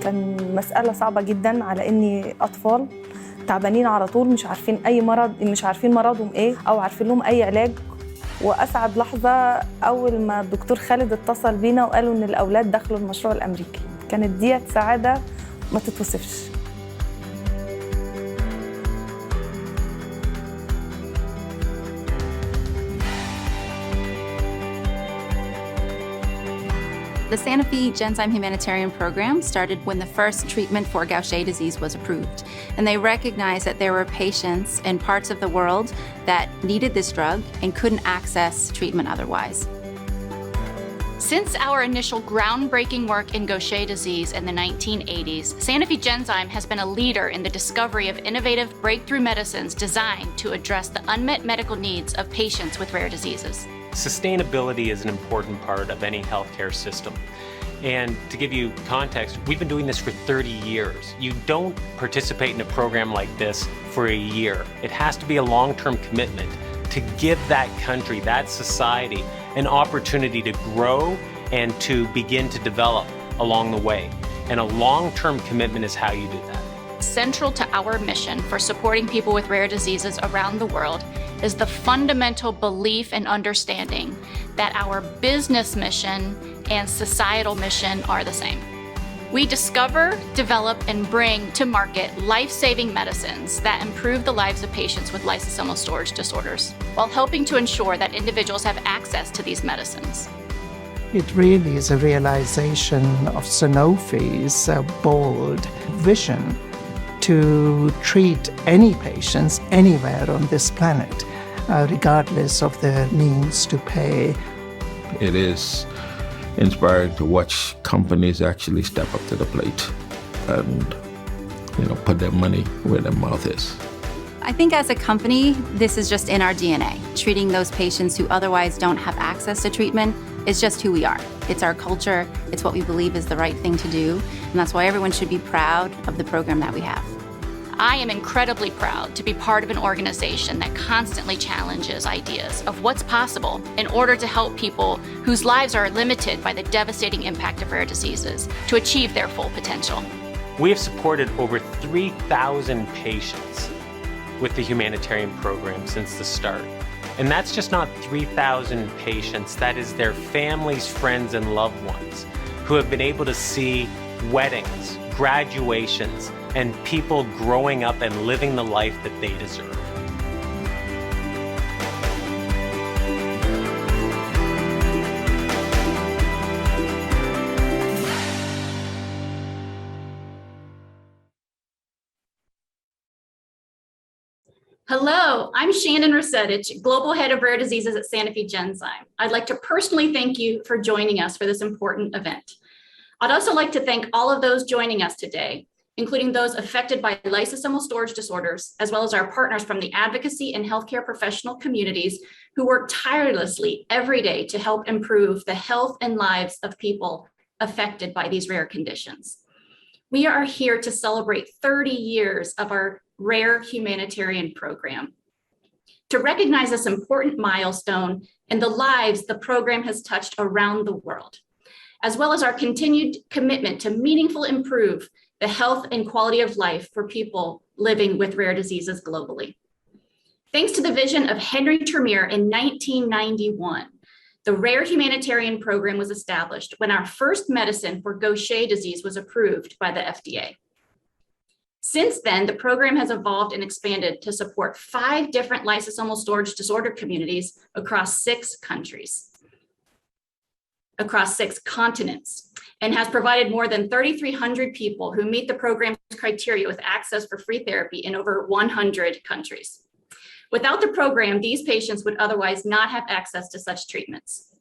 كان مسألة صعبة جداً على إني أطفال تعبانين على طول، مش عارفين أي مرض، مش عارفين مرضهم إيه أو عارفين لهم أي علاج. وأسعد لحظة أول ما الدكتور خالد اتصل بينا وقالوا إن الأولاد دخلوا المشروع الأمريكي، كانت ديت سعادة ما تتوصفش. The Sanofi Genzyme Humanitarian program started when the first treatment for Gaucher disease was approved. And they recognized that there were patients in parts of the world that needed this drug and couldn't access treatment otherwise. Since our initial groundbreaking work in Gaucher disease in the 1980s, Sanofi Genzyme has been a leader in the discovery of innovative breakthrough medicines designed to address the unmet medical needs of patients with rare diseases. Sustainability is an important part of any healthcare system. And to give you context, we've been doing this for 30 years. You don't participate in a program like this for a year. It has to be a long-term commitment to give that country, that society, an opportunity to grow and to begin to develop along the way. And a long-term commitment is how you do that. Central to our mission for supporting people with rare diseases around the world is the fundamental belief and understanding that our business mission and societal mission are the same. We discover, develop, and bring to market life-saving medicines that improve the lives of patients with lysosomal storage disorders, while helping to ensure that individuals have access to these medicines. It really is a realization of Sanofi's bold vision to treat any patients anywhere on this planet, regardless of their means to pay. It is inspiring to watch companies actually step up to the plate and, put their money where their mouth is. I think as a company, this is just in our DNA. Treating those patients who otherwise don't have access to treatment is just who we are. It's our culture, it's what we believe is the right thing to do, and that's why everyone should be proud of the program that we have. I am incredibly proud to be part of an organization that constantly challenges ideas of what's possible in order to help people whose lives are limited by the devastating impact of rare diseases to achieve their full potential. We have supported over 3,000 patients with the humanitarian program since the start. And that's just not 3,000 patients, that is their families, friends, and loved ones who have been able to see weddings, graduations, and people growing up and living the life that they deserve. Hello, I'm Shannon Russetti, Global Head of Rare Diseases at Sanofi Genzyme. I'd like to personally thank you for joining us for this important event. I'd also like to thank all of those joining us today, including those affected by lysosomal storage disorders, as well as our partners from the advocacy and healthcare professional communities who work tirelessly every day to help improve the health and lives of people affected by these rare conditions. We are here to celebrate 30 years of our Rare Humanitarian program, to recognize this important milestone and the lives the program has touched around the world, as well as our continued commitment to meaningfully improve the health and quality of life for people living with rare diseases globally. Thanks to the vision of Henry Tremir in 1991, the Rare Humanitarian program was established when our first medicine for Gaucher disease was approved by the FDA. Since then, the program has evolved and expanded to support 5 different lysosomal storage disorder communities across 6 countries, across 6 continents, and has provided more than 3,300 people who meet the program's criteria with access for free therapy in over 100 countries. Without the program, these patients would otherwise not have access to such treatments.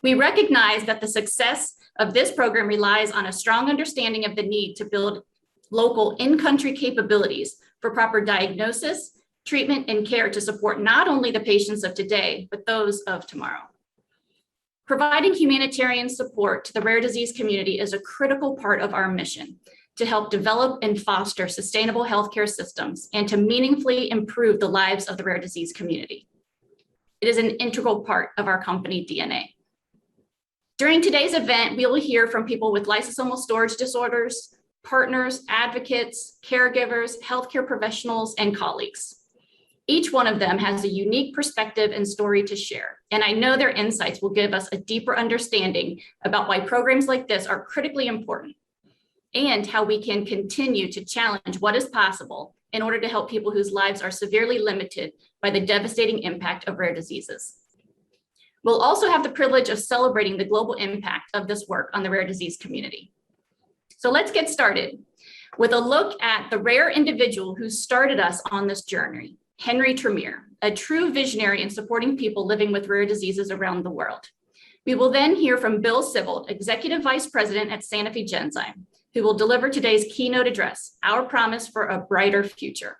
We recognize that the success of this program relies on a strong understanding of the need to build local in-country capabilities for proper diagnosis, treatment, and care to support not only the patients of today, but those of tomorrow. Providing humanitarian support to the rare disease community is a critical part of our mission to help develop and foster sustainable healthcare systems and to meaningfully improve the lives of the rare disease community. It is an integral part of our company DNA. During today's event, we will hear from people with lysosomal storage disorders, partners, advocates, caregivers, healthcare professionals, and colleagues. Each one of them has a unique perspective and story to share, and I know their insights will give us a deeper understanding about why programs like this are critically important and how we can continue to challenge what is possible in order to help people whose lives are severely limited by the devastating impact of rare diseases. We'll also have the privilege of celebrating the global impact of this work on the rare disease community. So let's get started with a look at the rare individual who started us on this journey, Henry Tremir, a true visionary in supporting people living with rare diseases around the world. We will then hear from Bill Sibbald, Executive Vice President at Sanofi Genzyme, who will deliver today's keynote address, Our Promise for a Brighter Future.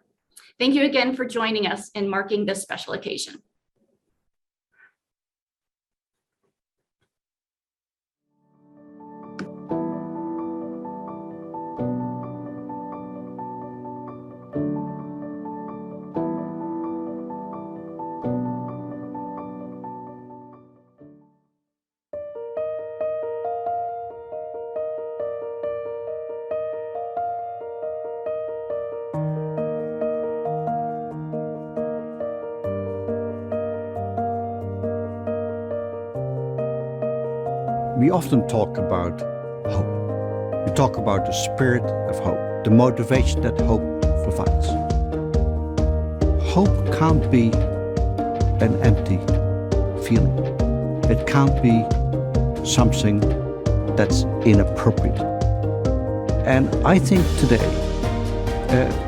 Thank you again for joining us in marking this special occasion. We often talk about hope. We talk about the spirit of hope, the motivation that hope provides. Hope can't be an empty feeling. It can't be something that's inappropriate. And I think today,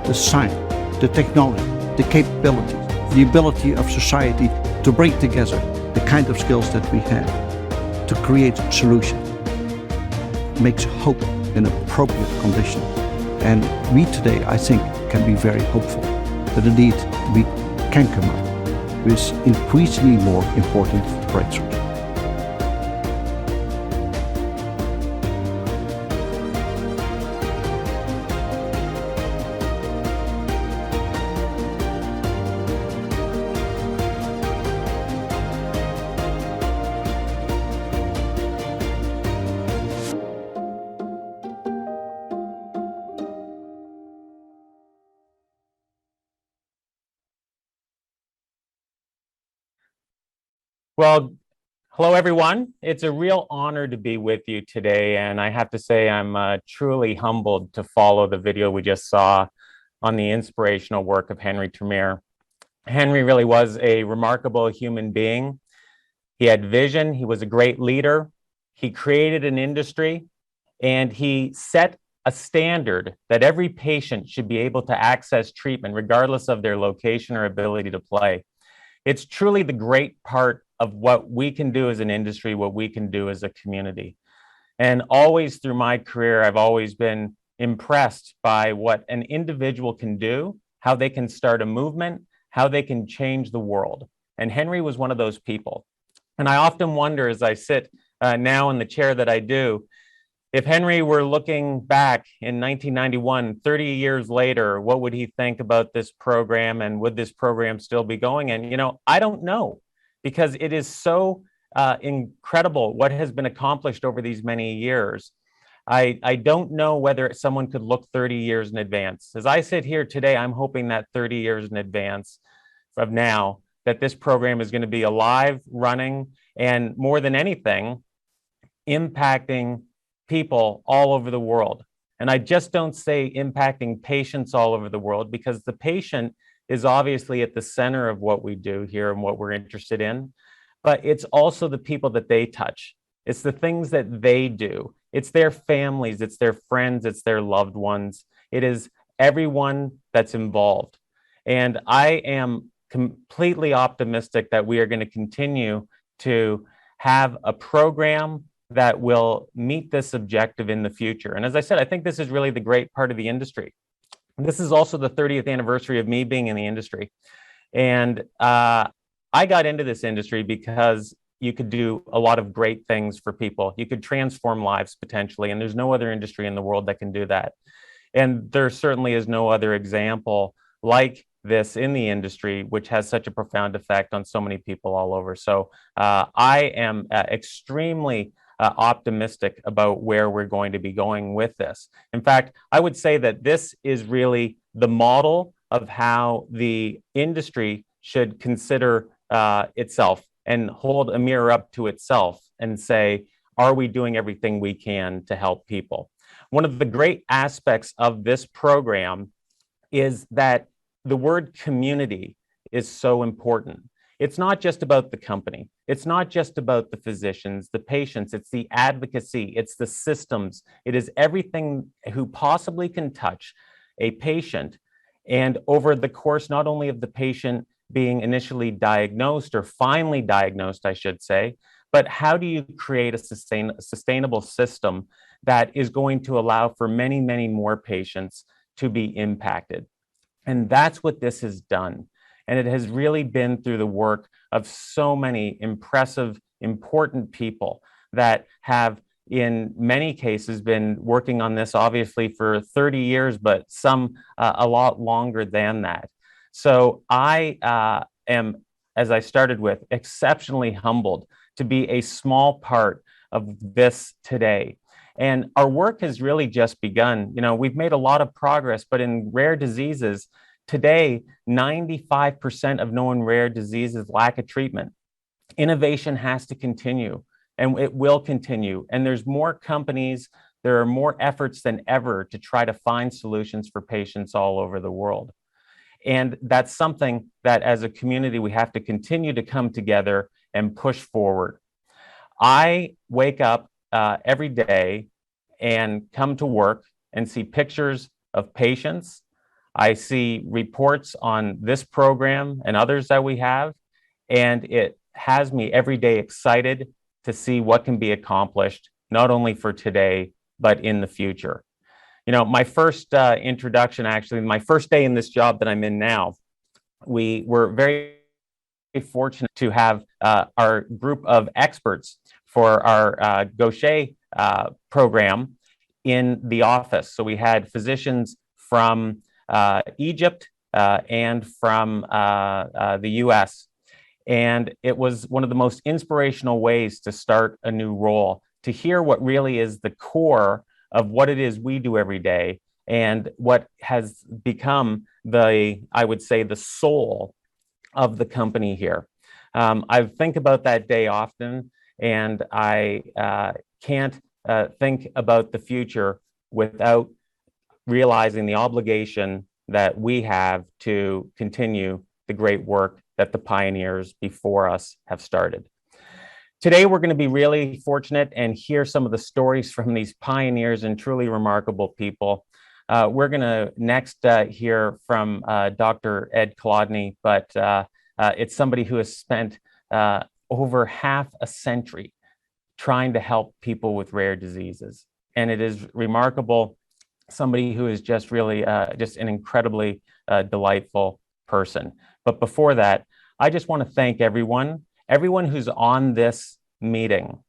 the science, the technology, the capability, the ability of society to bring together the kind of skills that we have to create solutions makes hope an appropriate condition. And we today, I think, can be very hopeful that indeed we can come up with increasingly more important breakthroughs. Well, hello, everyone. It's a real honor to be with you today. And I have to say, I'm truly humbled to follow the video we just saw on the inspirational work of Henry Tremir. Henry really was a remarkable human being. He had vision. He was a great leader. He created an industry, and he set a standard that every patient should be able to access treatment regardless of their location or ability to play. It's truly the great part of what we can do as an industry, what we can do as a community. And always through my career, I've always been impressed by what an individual can do, how they can start a movement, how they can change the world. And Henry was one of those people. And I often wonder, as I sit now in the chair that I do, if Henry were looking back in 1991, 30 years later, what would he think about this program, and would this program still be going? And, you know, I don't know, because it is so incredible what has been accomplished over these many years. I don't know whether someone could look 30 years in advance. As I sit here today, I'm hoping that 30 years in advance of now, that this program is going to be alive, running, and more than anything, impacting people all over the world. And I just don't say impacting patients all over the world, because the patient is obviously at the center of what we do here and what we're interested in, but it's also the people that they touch. It's the things that they do. It's their families, it's their friends, it's their loved ones. It is everyone that's involved. And I am completely optimistic that we are going to continue to have a program that will meet this objective in the future. And as I said, I think this is really the great part of the industry. This is also the 30th anniversary of me being in the industry. And I got into this industry because you could do a lot of great things for people. You could transform lives potentially, and there's no other industry in the world that can do that. And there certainly is no other example like this in the industry, which has such a profound effect on so many people all over. So I am extremely optimistic about where we're going to be going with this. In fact, I would say that this is really the model of how the industry should consider itself and hold a mirror up to itself and say, are we doing everything we can to help people? One of the great aspects of this program is that the word community is so important. It's not just about the company. It's not just about the physicians, the patients. It's the advocacy. It's the systems. It is everything who possibly can touch a patient. And over the course, not only of the patient being initially diagnosed or finally diagnosed, I should say, but how do you create a sustainable system that is going to allow for many, many more patients to be impacted? And that's what this has done. And it has really been through the work of so many impressive, important people that have, in many cases, been working on this obviously for 30 years, but some a lot longer than that. So I am, as I started with, exceptionally humbled to be a small part of this today. And our work has really just begun. You know, we've made a lot of progress, but in rare diseases, today, 95% of known rare diseases lack a treatment. Innovation has to continue, and it will continue. And there's more companies, there are more efforts than ever to try to find solutions for patients all over the world. And that's something that as a community, we have to continue to come together and push forward. I wake up every day and come to work and see pictures of patients. I see reports on this program and others that we have, and it has me every day excited to see what can be accomplished, not only for today, but in the future. You know, my first introduction, actually, my first day in this job that I'm in now, we were very fortunate to have our group of experts for our Gaucher program in the office. So we had physicians from Egypt and from the US. And it was one of the most inspirational ways to start a new role, to hear what really is the core of what it is we do every day and what has become I would say, the soul of the company here. I think about that day often, and I can't think about the future without realizing the obligation that we have to continue the great work that the pioneers before us have started. Today, we're going to be really fortunate and hear some of the stories from these pioneers and truly remarkable people. We're going to next hear from Dr. Ed Klodny, but it's somebody who has spent over half a century trying to help people with rare diseases. And it is remarkable, somebody who is just really just an incredibly delightful person. But before that, I just want to thank everyone who's on this meeting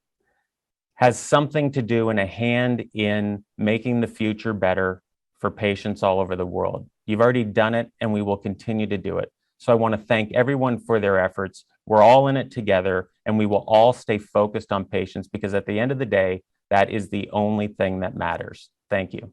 has something to do and a hand in making the future better for patients all over the world. You've already done it, and we will continue to do it. So I want to thank everyone for their efforts. We're all in it together, and we will all stay focused on patients, because at the end of the day, that is the only thing that matters. Thank you.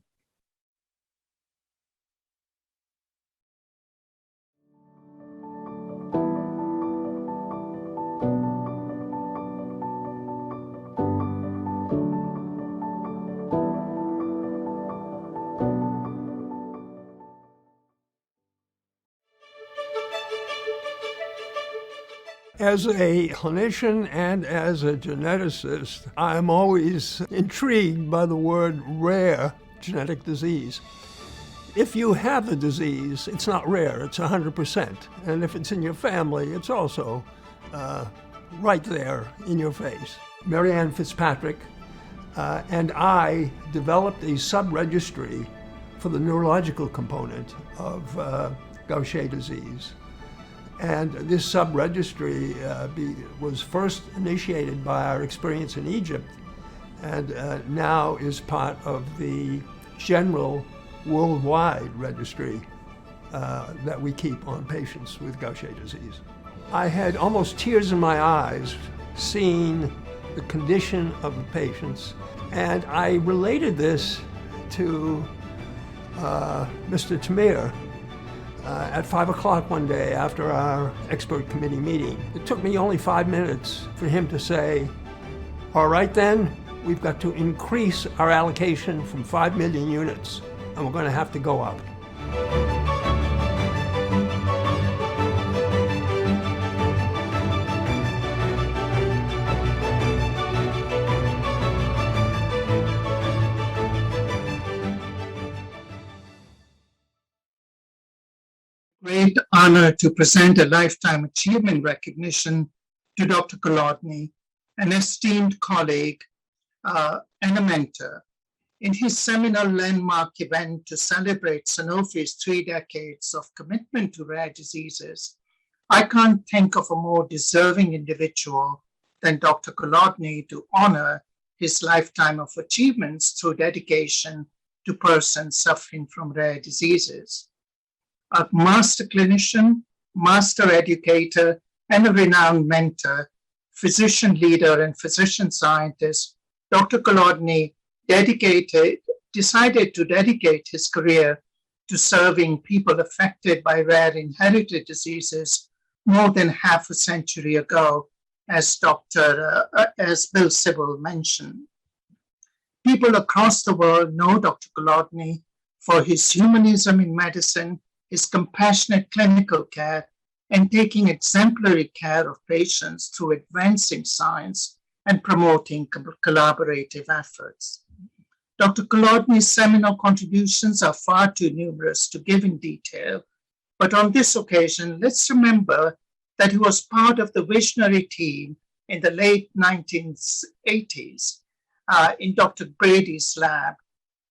As a clinician and as a geneticist, I'm always intrigued by the word rare genetic disease. If you have the disease, it's not rare, it's 100%. And if it's in your family, it's also right there in your face. Marianne Fitzpatrick and I developed a sub-registry for the neurological component of Gaucher disease. And this sub-registry was first initiated by our experience in Egypt, and now is part of the general worldwide registry that we keep on patients with Gaucher disease. I had almost tears in my eyes seeing the condition of the patients. And I related this to Mr. Tremir at 5 o'clock one day after our expert committee meeting. It took me only 5 minutes for him to say, all right then, we've got to increase our allocation from 5 million units, and we're going to have to go up. Great honor to present a Lifetime Achievement Recognition to Dr. Kolodny, an esteemed colleague and a mentor. In his seminal landmark event to celebrate Sanofi's 3 decades of commitment to rare diseases, I can't think of a more deserving individual than Dr. Kolodny to honor his lifetime of achievements through dedication to persons suffering from rare diseases. A master clinician, master educator, and a renowned mentor, physician leader, and physician scientist, Dr. Kolodny decided to dedicate his career to serving people affected by rare inherited diseases more than half a century ago, as Bill Sybil mentioned. People across the world know Dr. Kolodny for his humanism in medicine, his compassionate clinical care, and taking exemplary care of patients through advancing science and promoting collaborative efforts. Dr. Kolodny's seminal contributions are far too numerous to give in detail, but on this occasion, let's remember that he was part of the visionary team in the late 1980s in Dr. Brady's lab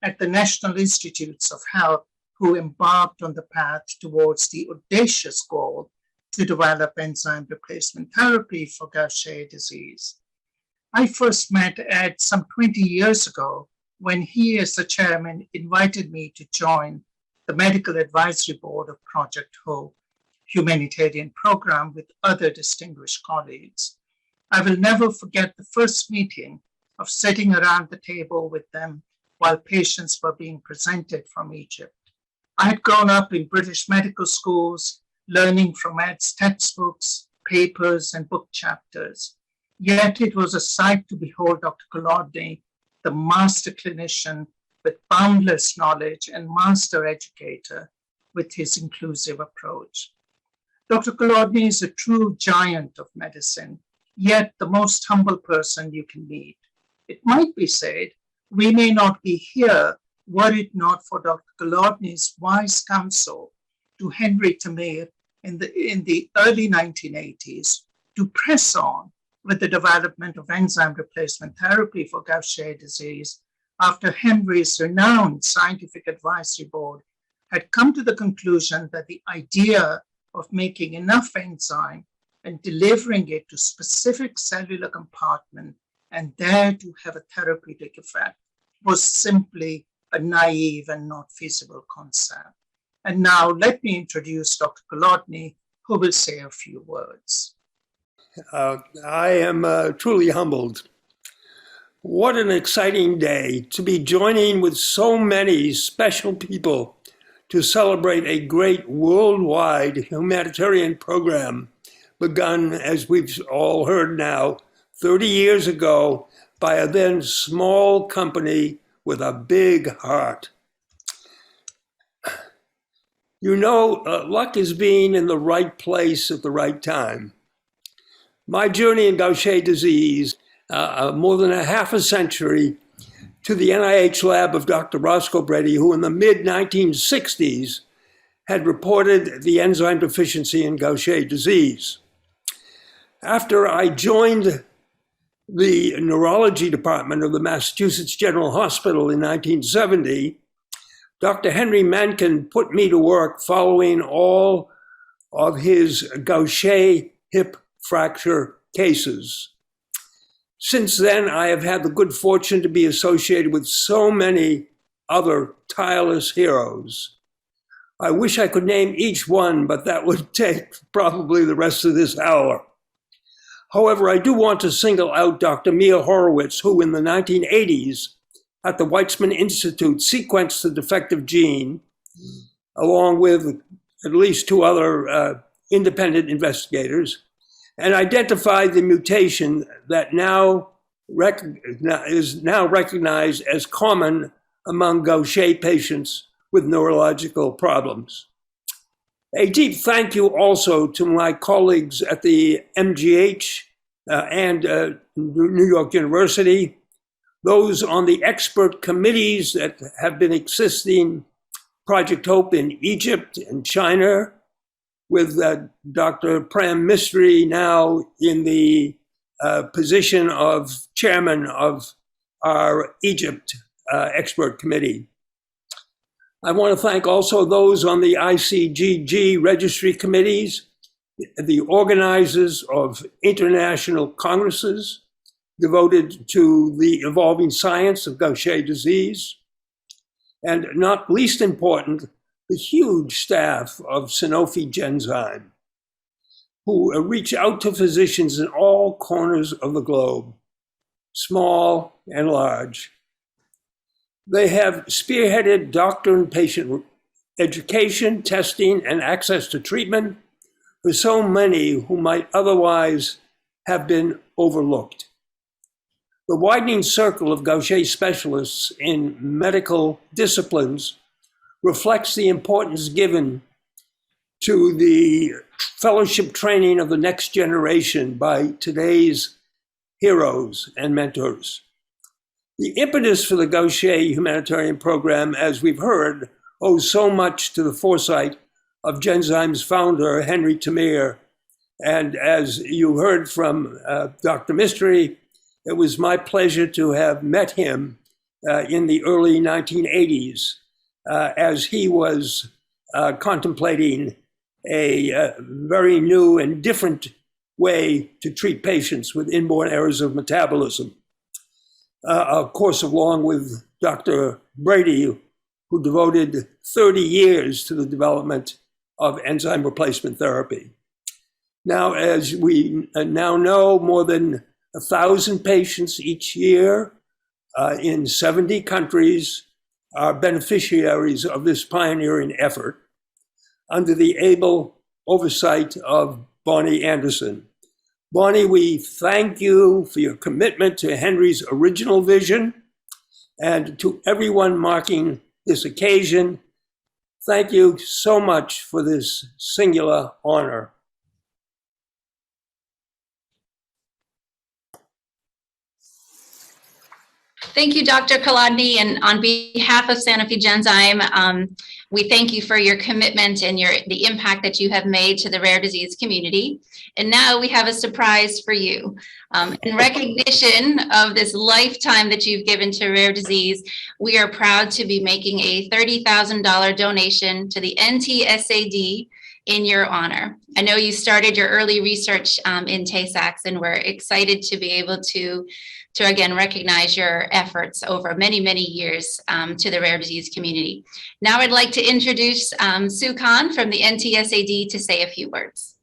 at the National Institutes of Health, who embarked on the path towards the audacious goal to develop enzyme replacement therapy for Gaucher disease. I first met Ed some 20 years ago when he, as the chairman, invited me to join the medical advisory board of Project Hope, Humanitarian program with other distinguished colleagues. I will never forget the first meeting of sitting around the table with them while patients were being presented from Egypt. I had grown up in British medical schools, learning from Ed's textbooks, papers, and book chapters. Yet it was a sight to behold Dr. Kolodny, the master clinician with boundless knowledge and master educator with his inclusive approach. Dr. Kolodny is a true giant of medicine, yet the most humble person you can meet. It might be said, we may not be here were it not for Dr. Kolodny's wise counsel to Henry Tremir in the early 1980s to press on with the development of enzyme replacement therapy for Gaucher disease after Henry's renowned scientific advisory board had come to the conclusion that the idea of making enough enzyme and delivering it to specific cellular compartment and there to have a therapeutic effect was simply a naive and not feasible concept. And now let me introduce Dr. Kolodny, who will say a few words. I am truly humbled. What an exciting day to be joining with so many special people to celebrate a great worldwide humanitarian program begun, as we've all heard now, 30 years ago by a then small company with a big heart. You know, luck is being in the right place at the right time. My journey in Gaucher disease, more than a half a century, to the NIH lab of Dr. Roscoe Brady, who in the mid-1960s had reported the enzyme deficiency in Gaucher disease. After I joined the neurology department of the Massachusetts General Hospital in 1970, Dr. Henry Mankin put me to work following all of his Gaucher hip fracture cases. Since then, I have had the good fortune to be associated with so many other tireless heroes. I wish I could name each one, but that would take probably the rest of this hour. However, I do want to single out Dr. Mia Horowitz, who in the 1980s at the Weizmann Institute sequenced the defective gene, along with at least two other independent investigators, and identified the mutation that is now recognized as common among Gaucher patients with neurological problems. A deep thank you also to my colleagues at the MGH and New York University, those on the expert committees that have been assisting Project Hope in Egypt and China, with Dr. Prem Mistry now in the position of chairman of our Egypt expert committee. I want to thank also those on the ICGG registry committees, the organizers of international congresses devoted to the evolving science of Gaucher disease, and not least important, the huge staff of Sanofi Genzyme, who reach out to physicians in all corners of the globe, small and large. They have spearheaded doctor and patient education, testing, and access to treatment for so many who might otherwise have been overlooked. The widening circle of Gaucher specialists in medical disciplines reflects the importance given to the fellowship training of the next generation by today's heroes and mentors. The impetus for the Gaucher Humanitarian Program, as we've heard, owes so much to the foresight of Genzyme's founder, Henry Tremir. And as you heard from Dr. Mistry, it was my pleasure to have met him in the early 1980s as he was contemplating a very new and different way to treat patients with inborn errors of metabolism. Of course, along with Dr. Brady, who devoted 30 years to the development of enzyme replacement therapy. Now, as we now know, more than 1,000 patients each year in 70 countries are beneficiaries of this pioneering effort under the able oversight of Bonnie Anderson. Bonnie, we thank you for your commitment to Henry's original vision, and to everyone marking this occasion, thank you so much for this singular honor. Thank you, Dr. Kolodny, and on behalf of Sanofi Genzyme, we thank you for your commitment and the impact that you have made to the rare disease community. And now we have a surprise for you. In recognition of this lifetime that you've given to rare disease, we are proud to be making a $30,000 donation to the NTSAD in your honor. I know you started your early research in Tay-Sachs, and we're excited to be able to again recognize your efforts over many, many years to the rare disease community. Now I'd like to introduce Sue Khan from the NTSAD to say a few words.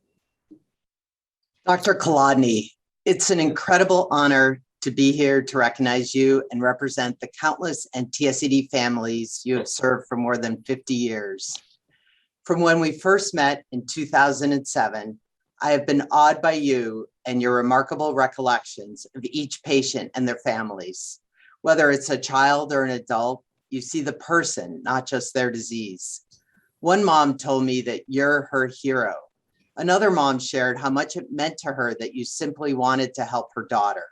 Dr. Kolodny, it's an incredible honor to be here to recognize you and represent the countless NTSAD families you have served for more than 50 years. From when we first met in 2007, I have been awed by you and your remarkable recollections of each patient and their families. Whether it's a child or an adult, you see the person, not just their disease. One mom told me that you're her hero. Another mom shared how much it meant to her that you simply wanted to help her daughter.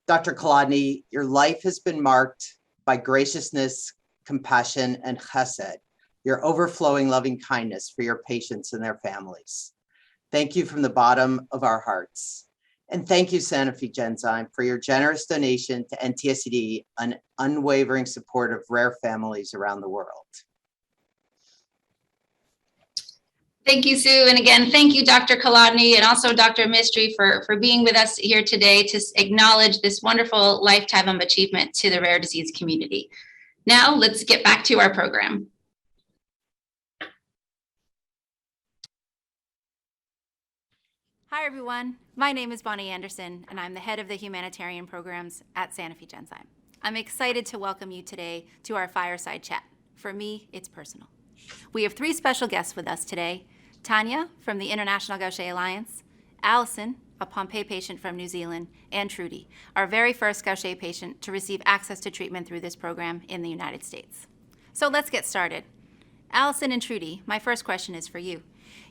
Dr. Kolodny, your life has been marked by graciousness, compassion, and chesed, your overflowing loving kindness for your patients and their families. Thank you from the bottom of our hearts. And thank you, Sanofi Genzyme, for your generous donation to NTSAD, an unwavering support of rare families around the world. Thank you, Sue. And again, thank you, Dr. Kolodny, and also Dr. Mistry for being with us here today to acknowledge this wonderful lifetime of achievement to the rare disease community. Now, let's get back to our program. Hi, everyone. My name is Bonnie Anderson, and I'm the head of the Humanitarian programs at Sanofi Genzyme. I'm excited to welcome you today to our fireside chat. For me, it's personal. We have 3 special guests with us today. Tanya from the International Gaucher Alliance, Allison, a Pompe patient from New Zealand, and Trudy, our very first Gaucher patient to receive access to treatment through this program in the United States. So let's get started. Allison and Trudy, my first question is for you.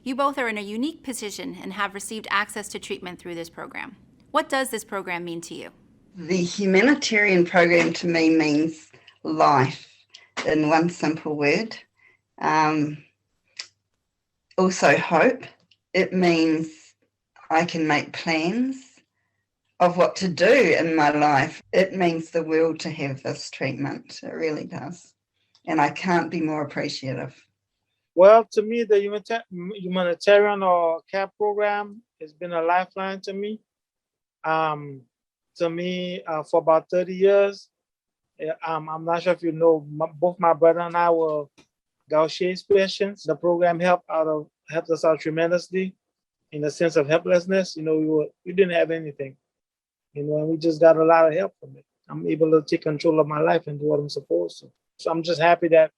You both are in a unique position and have received access to treatment through this program. What does this program mean to you? The humanitarian program to me means life in one simple word. Also hope. It means I can make plans of what to do in my life. It means the world to have this treatment. It really does. And I can't be more appreciative. Well, to me, the humanitarian or CAP program has been a lifeline to me. For about 30 years, I'm not sure if you know, both my brother and I were Gaucher's patients. The program helped us out tremendously in the sense of helplessness. We didn't have anything, and we just got a lot of help from it. I'm able to take control of my life and do what I'm supposed to. So I'm just happy that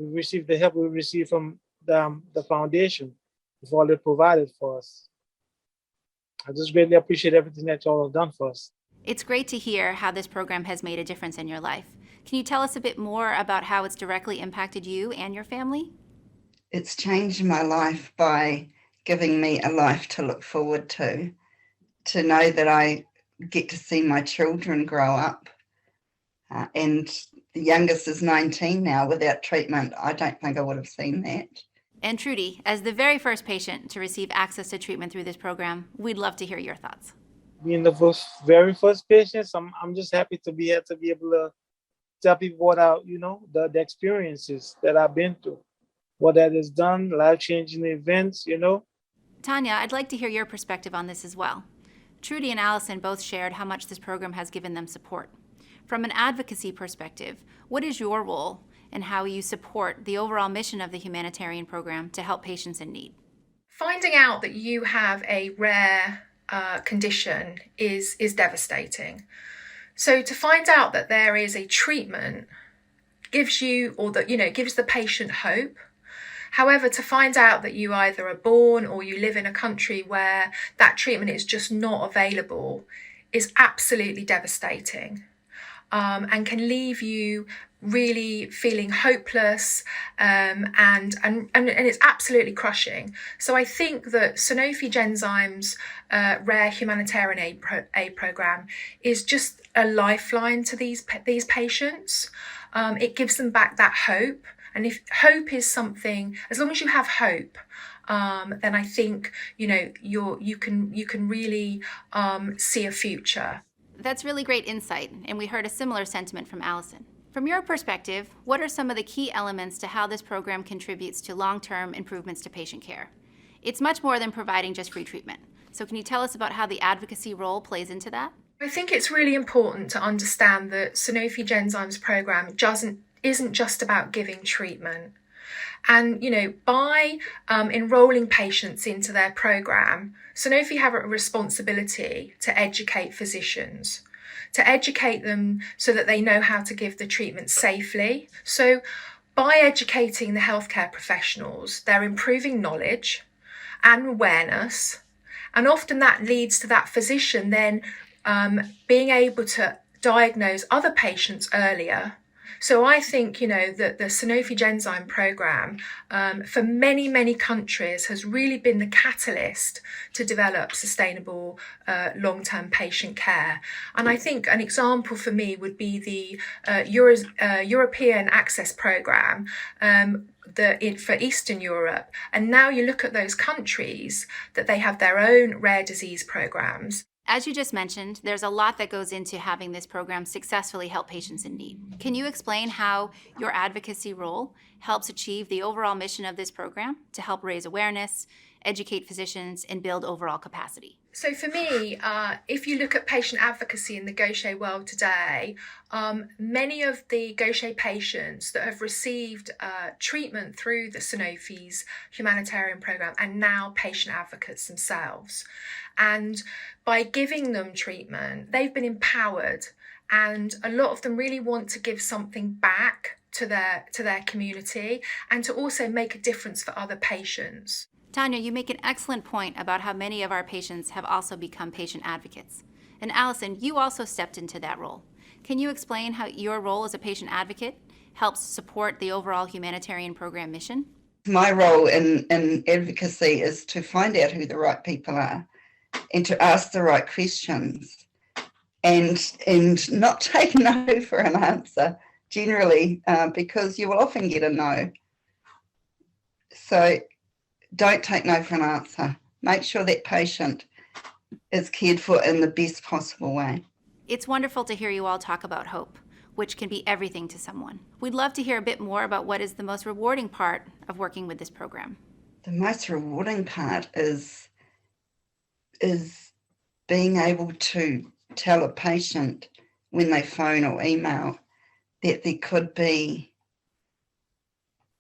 we received the help we received from the foundation for all they provided for us. I just greatly appreciate everything that y'all have done for us. It's great to hear how this program has made a difference in your life. Can you tell us a bit more about how it's directly impacted you and your family? It's changed my life by giving me a life to look forward to know that I get to see my children grow up. And the youngest is 19 now. Without treatment, I don't think I would have seen that. And Trudy, as the very first patient to receive access to treatment through this program, we'd love to hear your thoughts. Being the very first patient, I'm just happy to be here to be able to tell people what the experiences that I've been through, what that has done, life-changing events, Tanya, I'd like to hear your perspective on this as well. Trudy and Allison both shared how much this program has given them support. From an advocacy perspective, what is your role in how you support the overall mission of the humanitarian program to help patients in need? Finding out that you have a rare condition is devastating. So to find out that there is a treatment gives the patient hope. However, to find out that you either are born or you live in a country where that treatment is just not available is absolutely devastating. And can leave you really feeling hopeless, and it's absolutely crushing. So I think that Sanofi Genzyme's Rare Humanitarian Aid Program is just a lifeline to these patients. It gives them back that hope, and if hope is something, as long as you have hope, then I think you can really see a future. That's really great insight, and we heard a similar sentiment from Allison. From your perspective, what are some of the key elements to how this program contributes to long-term improvements to patient care? It's much more than providing just free treatment. So can you tell us about how the advocacy role plays into that? I think it's really important to understand that Sanofi Genzyme's program isn't just about giving treatment. And, by enrolling patients into their program, Sanofi have a responsibility to educate physicians, to educate them so that they know how to give the treatment safely. So by educating the healthcare professionals, they're improving knowledge and awareness. And often that leads to that physician then being able to diagnose other patients earlier. So I think, that the Sanofi Genzyme program for many, many countries has really been the catalyst to develop sustainable long-term patient care. And I think an example for me would be the European Access Program for Eastern Europe. And now you look at those countries that they have their own rare disease programs. As you just mentioned, there's a lot that goes into having this program successfully help patients in need. Can you explain how your advocacy role helps achieve the overall mission of this program to help raise awareness, educate physicians, and build overall capacity. So for me, if you look at patient advocacy in the Gaucher world today, many of the Gaucher patients that have received treatment through the Sanofi's Humanitarian program are now patient advocates themselves. And by giving them treatment, they've been empowered, and a lot of them really want to give something back to their community and to also make a difference for other patients. Tanya, you make an excellent point about how many of our patients have also become patient advocates. And Allison, you also stepped into that role. Can you explain how your role as a patient advocate helps support the overall humanitarian program mission? My role in advocacy is to find out who the right people are and to ask the right questions and not take no for an answer generally, because you will often get a no. So don't take no for an answer. Make sure that patient is cared for in the best possible way. It's wonderful to hear you all talk about hope, which can be everything to someone. We'd love to hear a bit more about what is the most rewarding part of working with this program. The most rewarding part is being able to tell a patient when they phone or email that there could be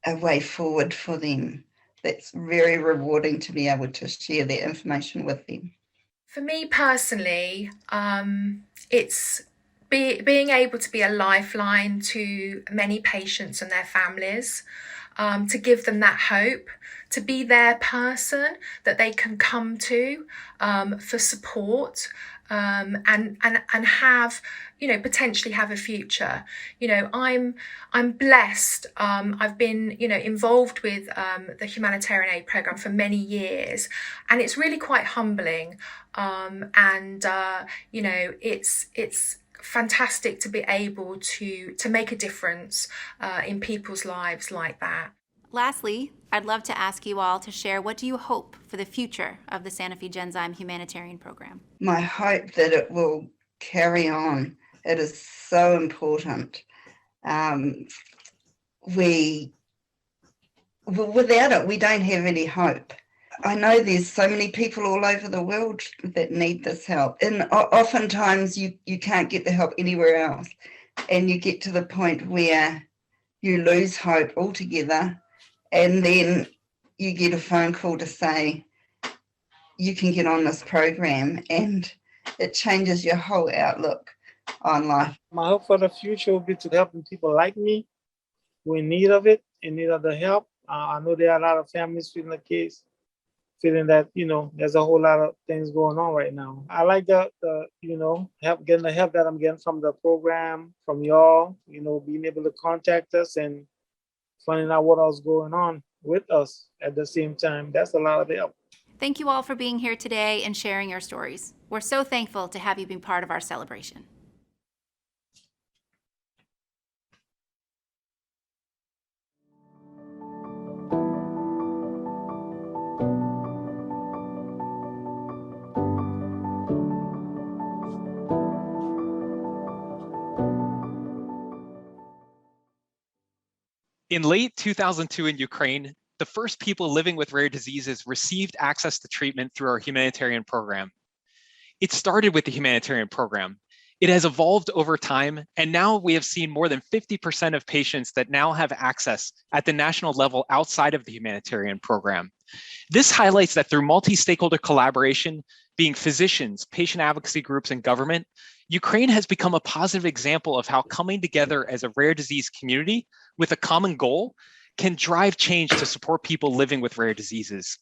a way forward for them. That's very rewarding to be able to share that information with them. For me personally, it's being able to be a lifeline to many patients and their families, to give them that hope, to be their person that they can come to for support, and have, potentially have a future. I'm blessed. I've been, involved with the Humanitarian Aid program for many years, and it's really quite humbling. It's fantastic to be able to make a difference in people's lives like that. Lastly, I'd love to ask you all to share, what do you hope for the future of the Sanofi Genzyme Humanitarian program? My hope that it will carry on. It is so important. Without it, we don't have any hope. I know there's so many people all over the world that need this help. And oftentimes you can't get the help anywhere else. And you get to the point where you lose hope altogether. And then you get a phone call to say, you can get on this program, and it changes your whole outlook on life. My hope for the future will be to helping people like me who are in need of it, in need of the help. I know there are a lot of families feeling the case, feeling that, there's a whole lot of things going on right now. I like the help, getting the help that I'm getting from the program, from y'all, being able to contact us and finding out what else going on with us at the same time. That's a lot of help. Thank you all for being here today and sharing your stories. We're so thankful to have you be part of our celebration. In late 2002 in Ukraine, the first people living with rare diseases received access to treatment through our humanitarian program. It started with the humanitarian program. It has evolved over time, and now we have seen more than 50% of patients that now have access at the national level outside of the humanitarian program. This highlights that through multi-stakeholder collaboration, being physicians, patient advocacy groups, and government, Ukraine has become a positive example of how coming together as a rare disease community with a common goal can drive change to support people living with rare diseases.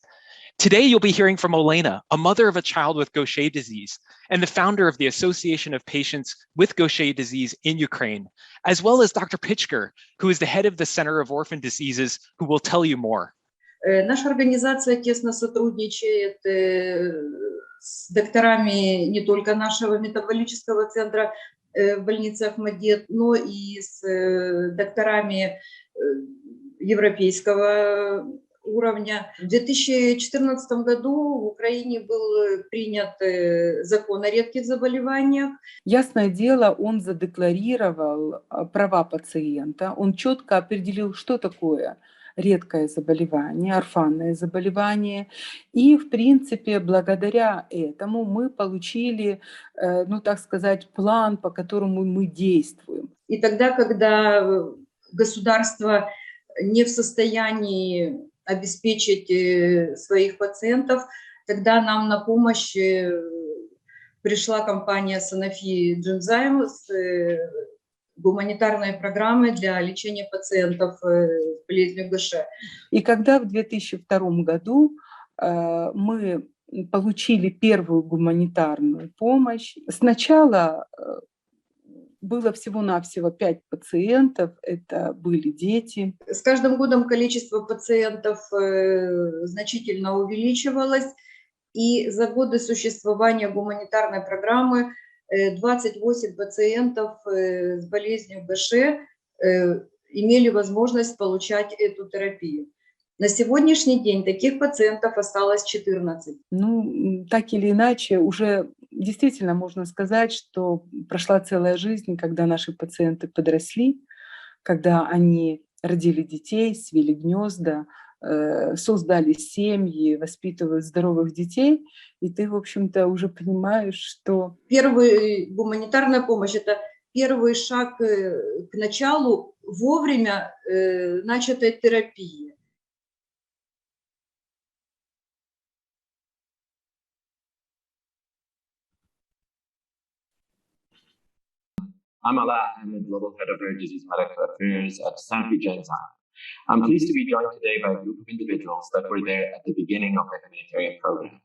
Today, you'll be hearing from Olena, a mother of a child with Gaucher disease, and the founder of the Association of Patients with Gaucher disease in Ukraine, as well as Dr. Pitchker, who is the head of the Center of Orphan Diseases, who will tell you more. Наша организация тесно сотрудничает с докторами не только нашего метаболического центра в больнице Ахмадет, но и с докторами Европейского уровня. В 2014 году в Украине был принят закон о редких заболеваниях. Ясное дело, он задекларировал права пациента, он четко определил, что такое редкое заболевание, орфанное заболевание. И, в принципе, благодаря этому мы получили, ну, так сказать, план, по которому мы действуем. И тогда, когда государство не в состоянии обеспечить своих пациентов, тогда нам на помощь пришла компания Sanofi Genzyme с гуманитарной программой для лечения пациентов с болезнью Гaucher. И когда в 2002 году мы получили первую гуманитарную помощь, сначала было всего-навсего 5 пациентов, это были дети. С каждым годом количество пациентов значительно увеличивалось, и за годы существования гуманитарной программы 28 пациентов с болезнью Gaucher имели возможность получать эту терапию. На сегодняшний день таких пациентов осталось 14. Ну, так или иначе, уже действительно можно сказать, что прошла целая жизнь, когда наши пациенты подросли, когда они родили детей, свели гнезда, создали семьи, воспитывают здоровых детей, и ты, в общем-то, уже понимаешь, что... Первая гуманитарная помощь – это первый шаг к началу вовремя начатой терапии. I'm Ala Ahmed, Global Head of Rare Disease Medical Affairs at Sanofi Genzyme. I'm pleased to be joined today by a group of individuals that were there at the beginning of the humanitarian program.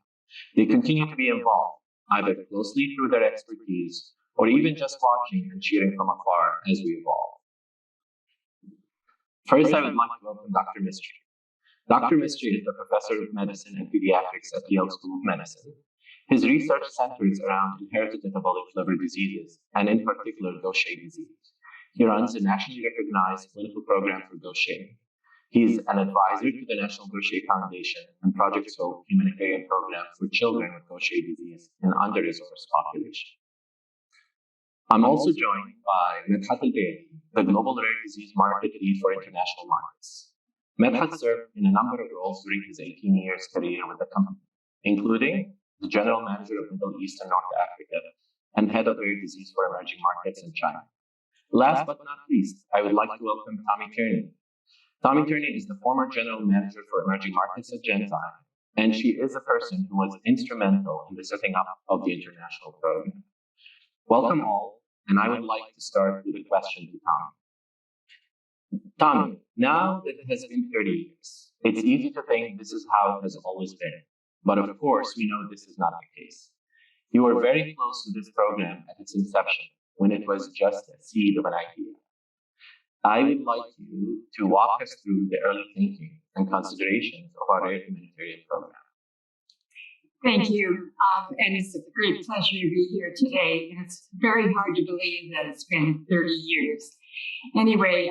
They continue to be involved, either closely through their expertise or even just watching and cheering from afar as we evolve. First, I would like to welcome Dr. Mistry. Dr. Mistry is the Professor of Medicine and Pediatrics at Yale School of Medicine. His research centers around inherited metabolic liver diseases, and in particular, Gaucher disease. He runs a nationally recognized clinical program for Gaucher. He's an advisor to the National Gaucher Foundation and Project HOPE humanitarian program for children with Gaucher disease in under-resourced population. I'm also joined by Medhat Al-Bailey, the Global Rare Disease Market Lead for International Markets. Medhat served in a number of roles during his 18 years career with the company, including the General Manager of Middle East and North Africa and Head of Rare Disease for Emerging Markets in China. Last but not least, I would like to welcome Tommy Tierney. Tommy Tierney is the former General Manager for Emerging Markets at Genzyme, and she is a person who was instrumental in the setting up of the international program. Welcome all, and I would like to start with a question to Tommy. Tommy, now that it has been 30 years, it's easy to think this is how it has always been. But of course, we know this is not the case. You were very close to this program at its inception, when it was just a seed of an idea. I would like you to walk us through the early thinking and considerations of our rare humanitarian program. Thank you. And it's a great pleasure to be here today. And it's very hard to believe that it's been 30 years. Anyway,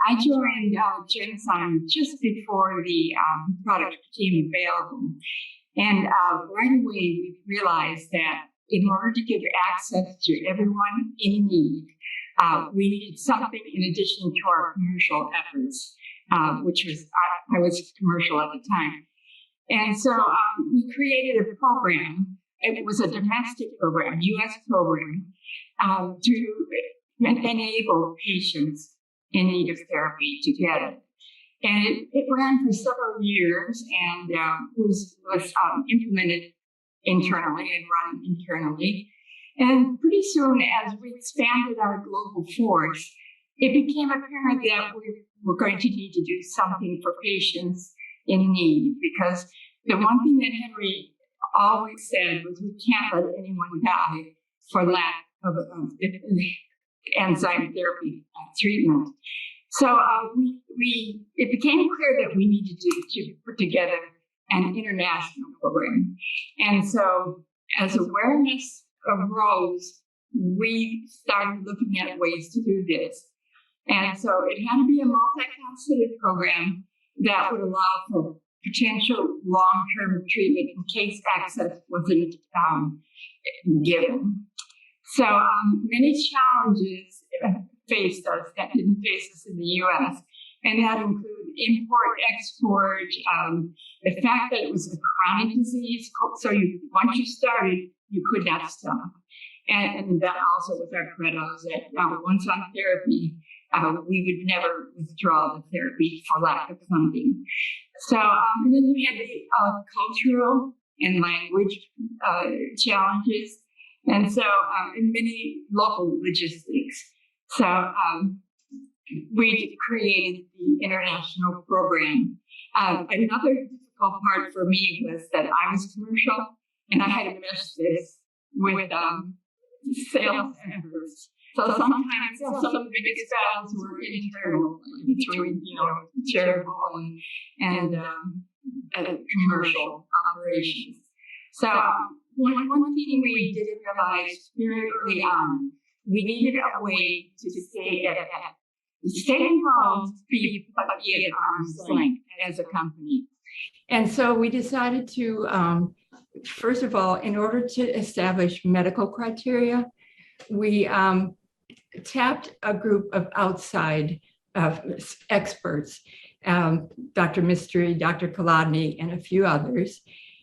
I joined Genzyme just before the product became available. And right away, we realized that in order to give access to everyone in need, we needed something in addition to our commercial efforts, which was, I was commercial at the time. And so we created a program. It was a domestic program, U.S. program, to enable patients in need of therapy to get it. And it ran for several years and was implemented internally and run internally. And pretty soon, as we expanded our global force, it became apparent that we were going to need to do something for patients in need, because the one thing that Henry always said was we can't let anyone die for lack of enzyme therapy treatment. So it became clear that we needed to put together an international program. And so as awareness arose, we started looking at ways to do this. And so it had to be a multifaceted program that would allow for potential long-term treatment in case access wasn't given. So many challenges faced us that didn't face us in the U.S., and that include import, export, the fact that it was a chronic disease, so once you started, you could not stop. And that also was our credo, that once on therapy, we would never withdraw the therapy for lack of funding. So, and then we had the cultural and language challenges, and so and many local logistics. So we created the international program. Another difficult part for me was that I was commercial, and I had to mesh this with sales efforts. So sometimes some of the biggest battles were internal, between charitable and commercial operations. So one thing we did realize very early on, we needed a way to stay involved, but be at arm's length as a company. And so we decided to, first of all, in order to establish medical criteria, we tapped a group of outside experts, Dr. Mystery, Dr. Kolodny, and a few others.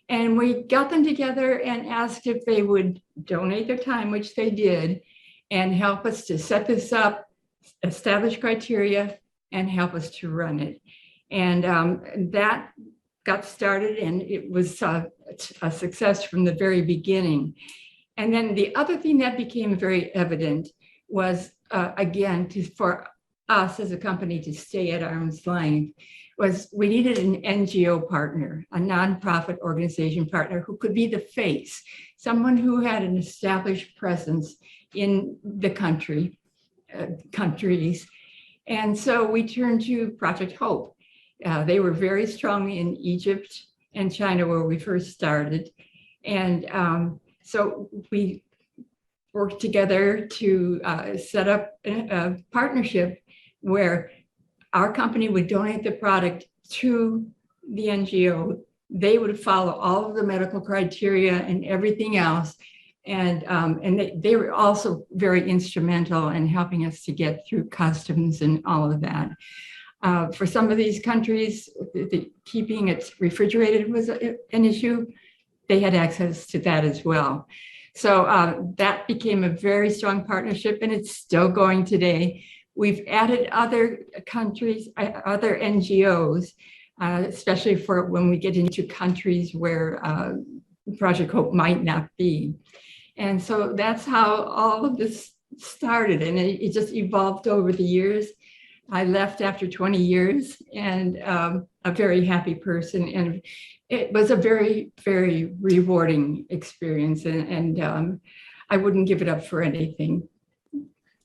And we got them together and asked if they would donate their time, which they did, and help us to set this up, establish criteria, and help us to run it. And that got started, and it was a success from the very beginning. And then the other thing that became very evident was, again, for us as a company to stay at arm's length, was we needed an NGO partner, a nonprofit organization partner who could be the face, someone who had an established presence in the countries. And so we turned to Project Hope. They were very strong in Egypt and China, where we first started. And so we worked together to set up a partnership where our company would donate the product to the NGO. They would follow all of the medical criteria and everything else. And they were also very instrumental in helping us to get through customs and all of that. For some of these countries, keeping it refrigerated was an issue. They had access to that as well. So that became a very strong partnership, and it's still going today. We've added other countries, other NGOs, especially for when we get into countries where Project Hope might not be. And so that's how all of this started, and it just evolved over the years. I left after 20 years and a very happy person. And it was a very, very rewarding experience. And I wouldn't give it up for anything.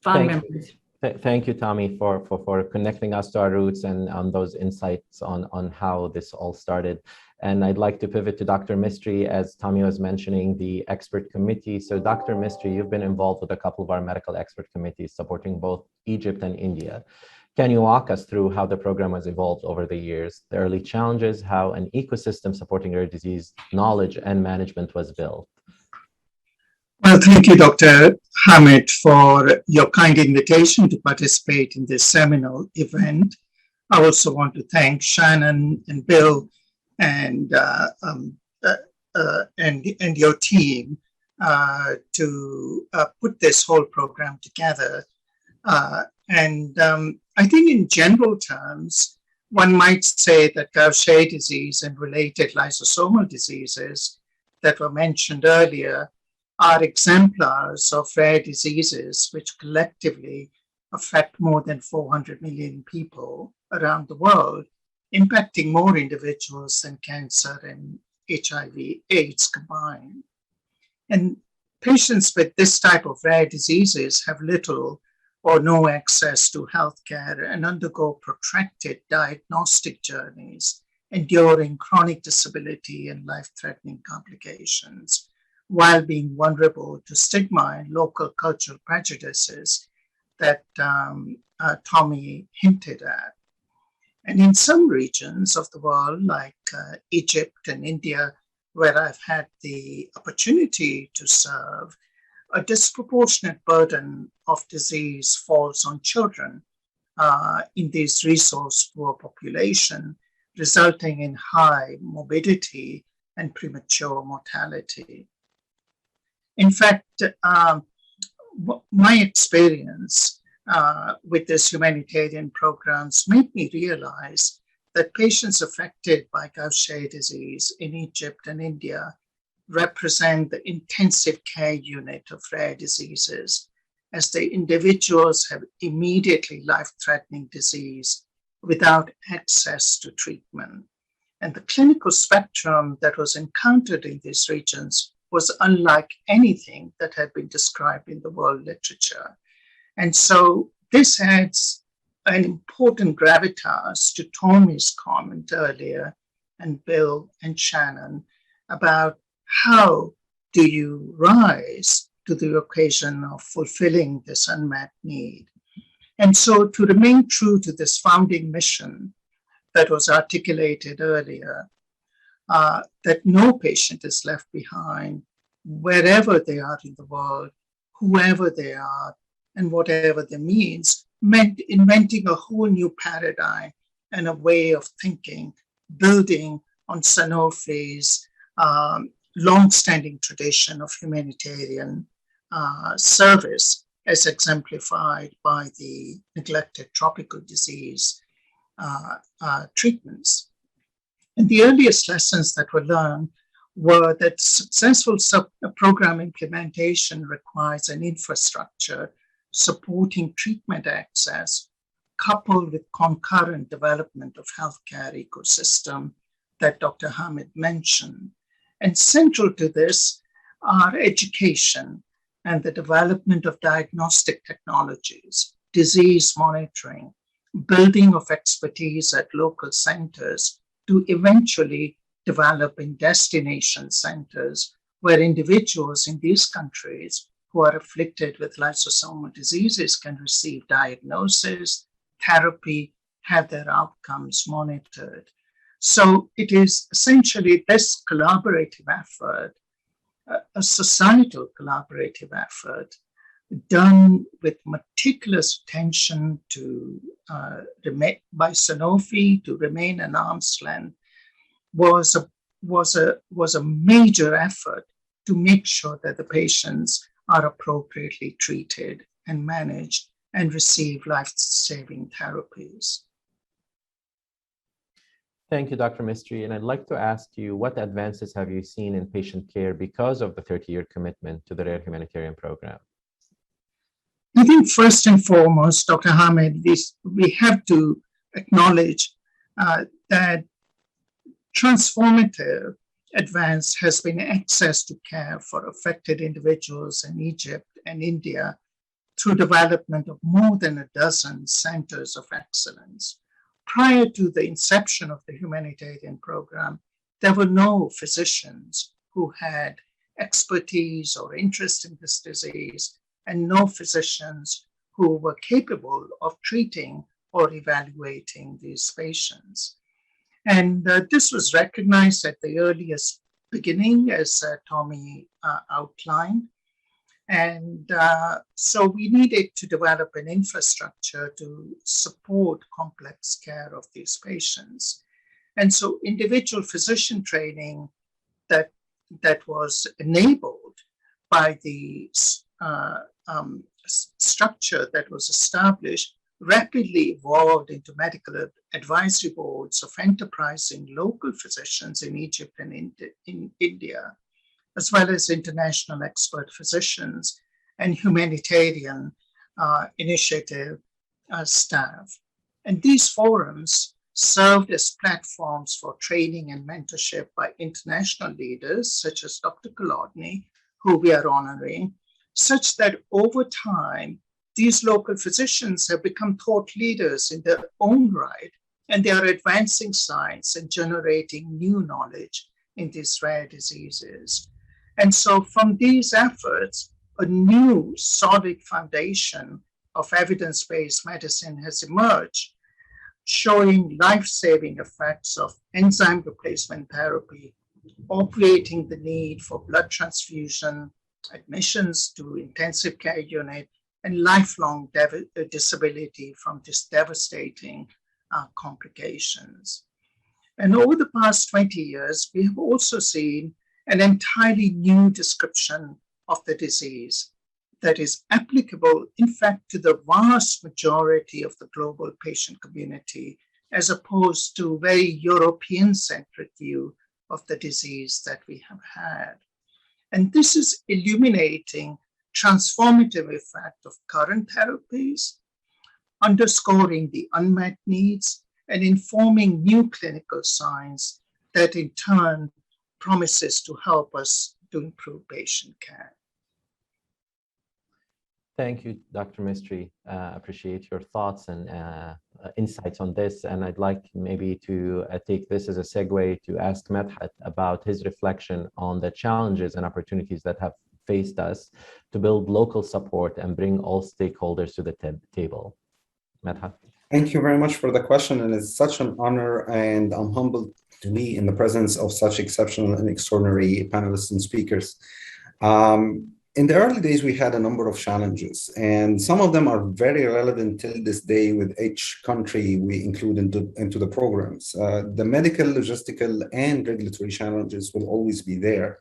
Fond memories. Thank you, Tommy, for connecting us to our roots and on those insights on how this all started. And I'd like to pivot to Dr. Mystery, as Tommy was mentioning, the expert committee. So Dr. Mystery, you've been involved with a couple of our medical expert committees supporting both Egypt and India. Can you walk us through how the program has evolved over the years, the early challenges, how an ecosystem supporting rare disease knowledge and management was built? Well, thank you, Dr. Hamid, for your kind invitation to participate in this seminal event. I also want to thank Shannon and Bill and your team to put this whole program together. I think in general terms, one might say that Gaucher disease and related lysosomal diseases that were mentioned earlier are exemplars of rare diseases which collectively affect more than 400 million people around the world, impacting more individuals than cancer and HIV/AIDS combined. And patients with this type of rare diseases have little or no access to healthcare and undergo protracted diagnostic journeys, enduring chronic disability and life-threatening complications, while being vulnerable to stigma and local cultural prejudices that Tommy hinted at. And in some regions of the world, like Egypt and India, where I've had the opportunity to serve, a disproportionate burden of disease falls on children in these resource-poor population, resulting in high morbidity and premature mortality. In fact, my experience with this humanitarian programs made me realize that patients affected by Gaucher disease in Egypt and India represent the intensive care unit of rare diseases, as the individuals have immediately life-threatening disease without access to treatment. And the clinical spectrum that was encountered in these regions was unlike anything that had been described in the world literature. And so this adds an important gravitas to Tommy's comment earlier, and Bill and Shannon, about how do you rise to the occasion of fulfilling this unmet need. And so to remain true to this founding mission that was articulated earlier, that no patient is left behind, wherever they are in the world, whoever they are, and whatever their means, meant inventing a whole new paradigm and a way of thinking, building on Sanofi's long-standing tradition of humanitarian service, as exemplified by the neglected tropical disease treatments. And the earliest lessons that were learned were that successful program implementation requires an infrastructure supporting treatment access, coupled with concurrent development of healthcare ecosystem that Dr. Hamid mentioned. And central to this are education and the development of diagnostic technologies, disease monitoring, building of expertise at local centers to eventually develop in destination centers where individuals in these countries who are afflicted with lysosomal diseases can receive diagnosis, therapy, have their outcomes monitored. So it is essentially this collaborative effort, a societal collaborative effort, done with meticulous attention to by Sanofi to remain an arm's length, was a major effort to make sure that the patients are appropriately treated and managed and receive life-saving therapies. Thank you, Dr. Mistry. And I'd like to ask you, what advances have you seen in patient care because of the 30-year commitment to the Rare Humanitarian Program? I think first and foremost, Dr. Hamid, we have to acknowledge that transformative advance has been access to care for affected individuals in Egypt and India through development of more than a dozen centers of excellence. Prior to the inception of the humanitarian program, there were no physicians who had expertise or interest in this disease, and no physicians who were capable of treating or evaluating these patients. And this was recognized at the earliest beginning, as Tommy outlined. And so we needed to develop an infrastructure to support complex care of these patients. And so individual physician training that was enabled by the structure that was established rapidly evolved into medical advisory boards of enterprising local physicians in Egypt and in India, as well as international expert physicians and humanitarian initiative staff. And these forums served as platforms for training and mentorship by international leaders such as Dr. Kolodny, who we are honoring, such that over time, these local physicians have become thought leaders in their own right, and they are advancing science and generating new knowledge in these rare diseases. And so from these efforts, a new solid foundation of evidence-based medicine has emerged, showing life-saving effects of enzyme replacement therapy, obviating the need for blood transfusion, admissions to intensive care unit, and lifelong disability from this devastating complications. And over the past 20 years, we have also seen an entirely new description of the disease that is applicable, in fact, to the vast majority of the global patient community, as opposed to very European-centric view of the disease that we have had. And this is illuminating transformative effect of current therapies, underscoring the unmet needs, and informing new clinical science that in turn promises to help us to improve patient care. Thank you, Dr. Mistry. Appreciate your thoughts and insights on this. And I'd like maybe to take this as a segue to ask Medhat about his reflection on the challenges and opportunities that have faced us to build local support and bring all stakeholders to the table. Medhat. Thank you very much for the question, and it's such an honor, and I'm humbled to be in the presence of such exceptional and extraordinary panelists and speakers. In the early days, we had a number of challenges, and some of them are very relevant till this day with each country we include into the programs. The medical, logistical, and regulatory challenges will always be there.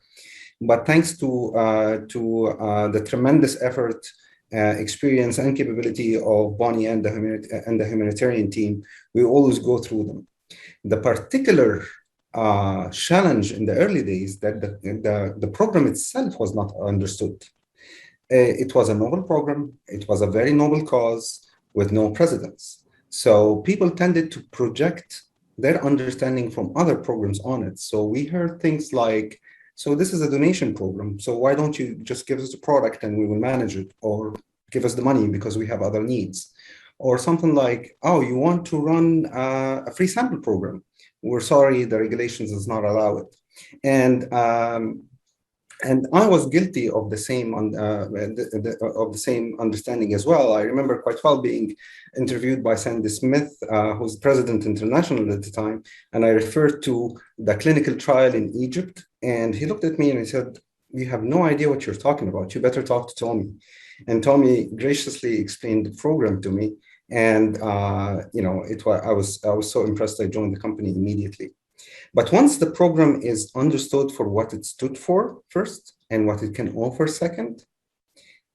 But thanks to the tremendous effort, experience, and capability of Bonnie and the humanitarian team, we always go through them. The particular challenge in the early days that the program itself was not understood. It was a noble program. It was a very noble cause with no precedence. So people tended to project their understanding from other programs on it. So we heard things like, so this is a donation program, so why don't you just give us the product and we will manage it, or give us the money because we have other needs, or something like, oh, you want to run a free sample program. We're sorry, the regulations does not allow it. And I was guilty of the same understanding as well. I remember quite well being interviewed by Sandy Smith, who's president international at the time, and I referred to the clinical trial in Egypt, and he looked at me and he said, "You have no idea what you're talking about. You better talk to Tommy." And Tommy graciously explained the program to me, and I was so impressed. I joined the company immediately. But once the program is understood for what it stood for first and what it can offer second,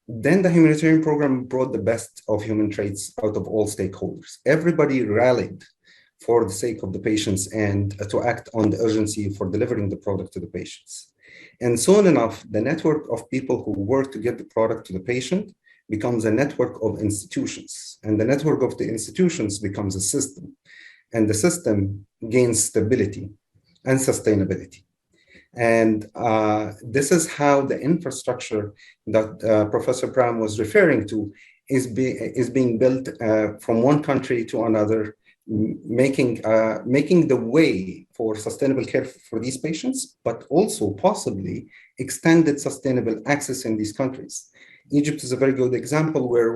then the humanitarian program brought the best of human traits out of all stakeholders. Everybody rallied for the sake of the patients and to act on the urgency for delivering the product to the patients. And soon enough, the network of people who work to get the product to the patient becomes a network of institutions. And the network of the institutions becomes a system. And the system gains stability and sustainability. And this is how the infrastructure that Professor Pram was referring to is being built from one country to another, making the way for sustainable care for these patients, but also possibly extended sustainable access in these countries. Egypt is a very good example where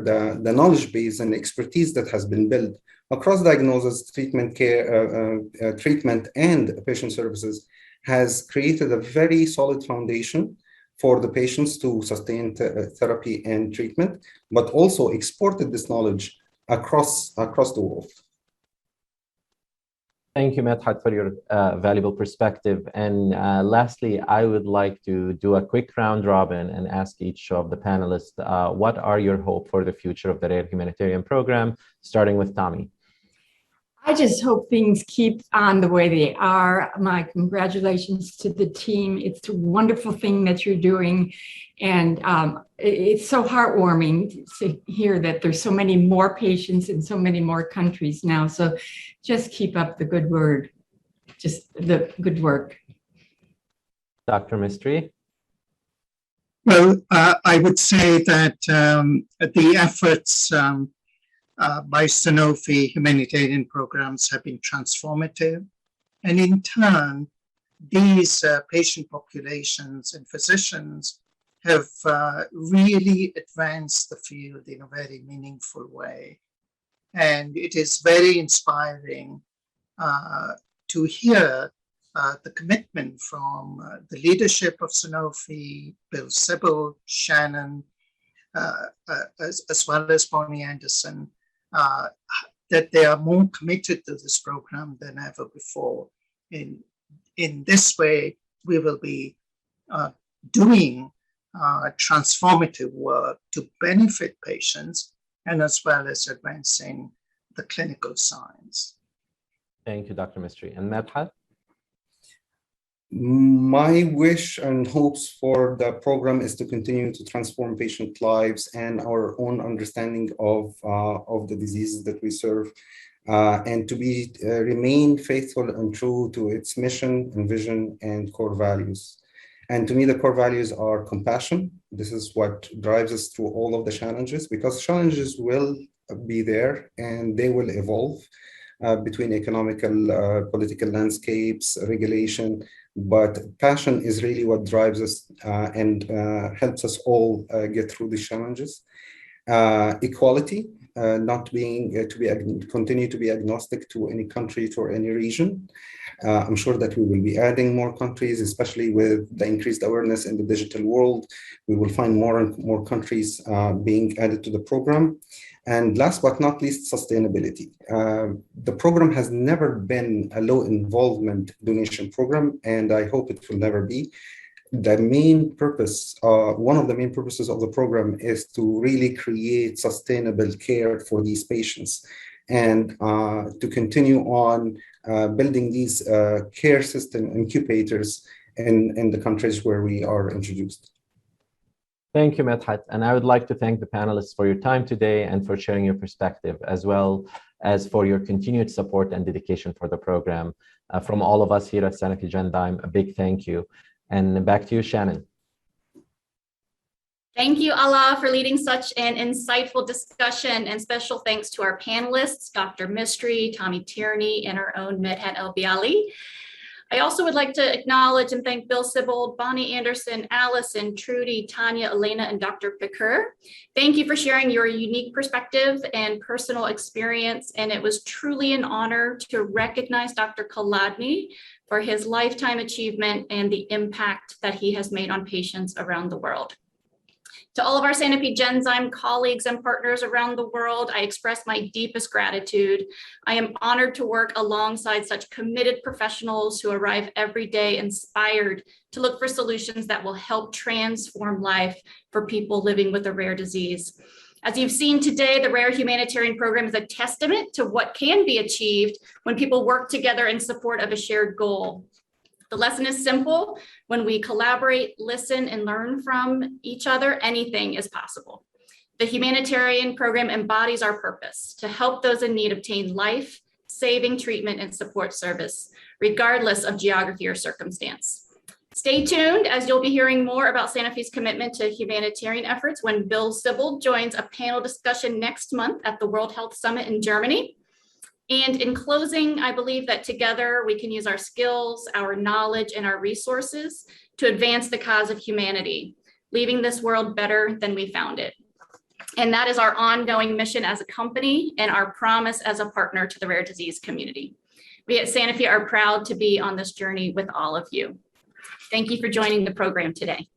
the knowledge base and expertise that has been built across diagnosis, treatment, care, treatment, and patient services has created a very solid foundation for the patients to sustain therapy and treatment, but also exported this knowledge across the world. Thank you, Medhat, for your valuable perspective. And lastly, I would like to do a quick round robin and ask each of the panelists, what are your hopes for the future of the Rare Humanitarian Program, starting with Tommy? I just hope things keep on the way they are. My congratulations to the team. It's a wonderful thing that you're doing. And it's so heartwarming to hear that there's so many more patients in so many more countries now. So just keep up the good word, just the good work. Dr. Mistry? Well, I would say that the efforts by Sanofi humanitarian programs have been transformative. And in turn, these patient populations and physicians have really advanced the field in a very meaningful way. And it is very inspiring to hear the commitment from the leadership of Sanofi, Bill Sibbald, Shannon, as well as Bonnie Anderson, that they are more committed to this program than ever before. In this way, we will be doing transformative work to benefit patients and as well as advancing the clinical science. Thank you, Dr. Mistry. And Madhat? My wish and hopes for the program is to continue to transform patient lives and our own understanding of the diseases that we serve, and to remain faithful and true to its mission and vision and core values. And to me, the core values are compassion. This is what drives us through all of the challenges, because challenges will be there and they will evolve between economical, political landscapes, regulation. But passion is really what drives us and helps us all get through these challenges. Equality, not being continue to be agnostic to any country or any region. I'm sure that we will be adding more countries, especially with the increased awareness in the digital world. We will find more and more countries being added to the program. And last but not least, sustainability. The program has never been a low involvement donation program, and I hope it will never be. The main purpose, one of the main purposes of the program is to really create sustainable care for these patients and to continue on building these care system incubators in the countries where we are introduced. Thank you, Madhat. And I would like to thank the panelists for your time today and for sharing your perspective, as well as for your continued support and dedication for the program. From all of us here at Sanofi Genzyme, a big thank you. And back to you, Shannon. Thank you, Allah, for leading such an insightful discussion, and special thanks to our panelists, Dr. Mistry, Tommy Tierney, and our own Medhat El-Biali. I also would like to acknowledge and thank Bill Sibbald, Bonnie Anderson, Allison, Trudy, Tanya, Elena, and Dr. Picker. Thank you for sharing your unique perspective and personal experience, and it was truly an honor to recognize Dr. Kolodny for his lifetime achievement and the impact that he has made on patients around the world. To all of our Sanofi Genzyme colleagues and partners around the world, I express my deepest gratitude. I am honored to work alongside such committed professionals who arrive every day inspired to look for solutions that will help transform life for people living with a rare disease. As you've seen today, the Rare Humanitarian Program is a testament to what can be achieved when people work together in support of a shared goal. The lesson is simple. When we collaborate, listen, and learn from each other, anything is possible. The Humanitarian Program embodies our purpose to help those in need obtain life-saving treatment and support service, regardless of geography or circumstance. Stay tuned, as you'll be hearing more about Sanofi's commitment to humanitarian efforts when Bill Sibbald joins a panel discussion next month at the World Health Summit in Germany. And in closing, I believe that together we can use our skills, our knowledge, and our resources to advance the cause of humanity, leaving this world better than we found it. And that is our ongoing mission as a company and our promise as a partner to the rare disease community. We at Sanofi are proud to be on this journey with all of you. Thank you for joining the program today.